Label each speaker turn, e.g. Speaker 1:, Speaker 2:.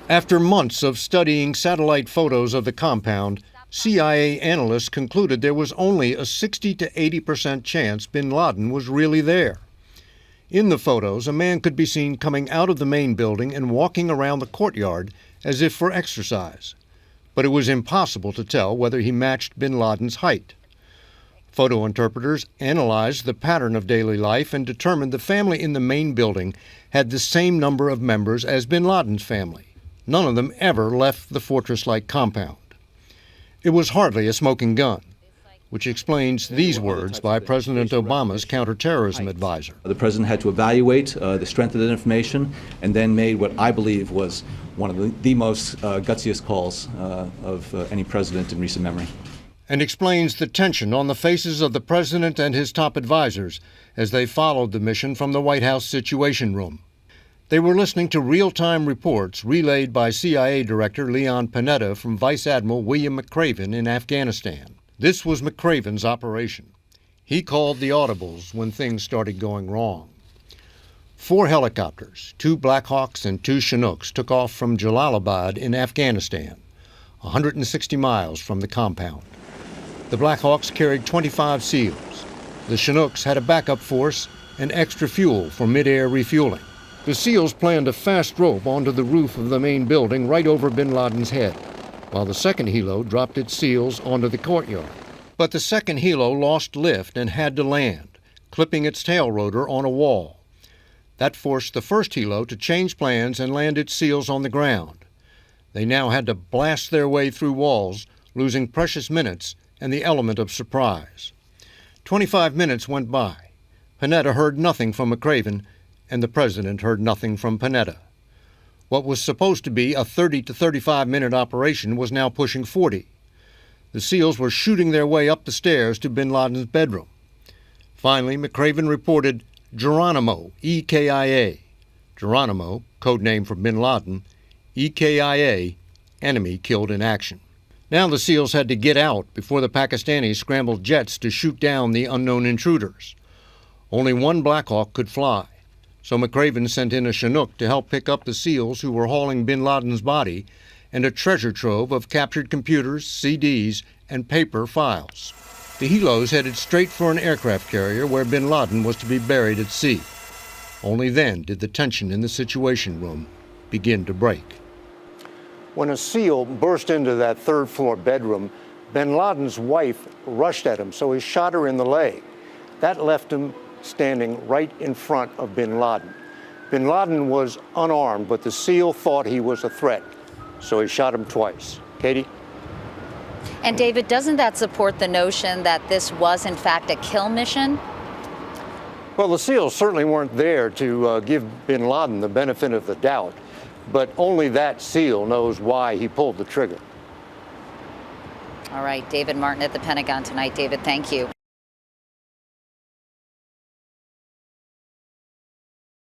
Speaker 1: After months of studying satellite photos of the compound, CIA analysts concluded there was only a 60 to 80% chance bin Laden was really there. In the photos, a man could be seen coming out of the main building and walking around the courtyard as if for exercise. But it was impossible to tell whether he matched bin Laden's height. Photo interpreters analyzed the pattern of daily life and determined the family in the main building had the same number of members as bin Laden's family. None of them ever left the fortress-like compound. It was hardly a smoking gun, which explains these words by President Obama's counterterrorism advisor.
Speaker 2: The president had to evaluate the strength of that information and then made what I believe was one of the most gutsiest calls of any president in recent memory.
Speaker 1: And explains the tension on the faces of the president and his top advisors as they followed the mission from the White House Situation Room. They were listening to real-time reports relayed by CIA Director Leon Panetta from Vice Admiral William McRaven in Afghanistan. This was McRaven's operation. He called the audibles when things started going wrong. 4 helicopters, 2 Black Hawks and 2 Chinooks took off from Jalalabad in Afghanistan, 160 miles from the compound. The Black Hawks carried 25 SEALs. The Chinooks had a backup force and extra fuel for mid-air refueling. The SEALs planned a fast rope onto the roof of the main building right over bin Laden's head, while the second helo dropped its SEALs onto the courtyard. But the second helo lost lift and had to land, clipping its tail rotor on a wall. That forced the first helo to change plans and land its SEALs on the ground. They now had to blast their way through walls, losing precious minutes and the element of surprise. 25 minutes went by. Panetta heard nothing from McRaven, and the president heard nothing from Panetta. What was supposed to be a 30 to 35-minute operation was now pushing 40. The SEALs were shooting their way up the stairs to bin Laden's bedroom. Finally, McRaven reported Geronimo, EKIA. Geronimo, code name for bin Laden, EKIA, enemy killed in action. Now the SEALs had to get out before the Pakistanis scrambled jets to shoot down the unknown intruders. Only 1 Black Hawk could fly, so McRaven sent in a Chinook to help pick up the SEALs who were hauling bin Laden's body and a treasure trove of captured computers, CDs, and paper files. The helos headed straight for an aircraft carrier where bin Laden was to be buried at sea. Only then did the tension in the Situation Room begin to break. When a SEAL burst into that third-floor bedroom, bin Laden's wife rushed at him, so he shot her in the leg. That left him standing right in front of bin Laden. Bin Laden was unarmed, but the SEAL thought he was a threat, so he shot him twice. Katie?
Speaker 3: And David, doesn't that support the notion that this was in fact a kill mission?
Speaker 1: Well, the SEALs certainly weren't there to give bin Laden the benefit of the doubt, but only that SEAL knows why he pulled the trigger.
Speaker 3: All right, David Martin at the Pentagon tonight. David, thank you.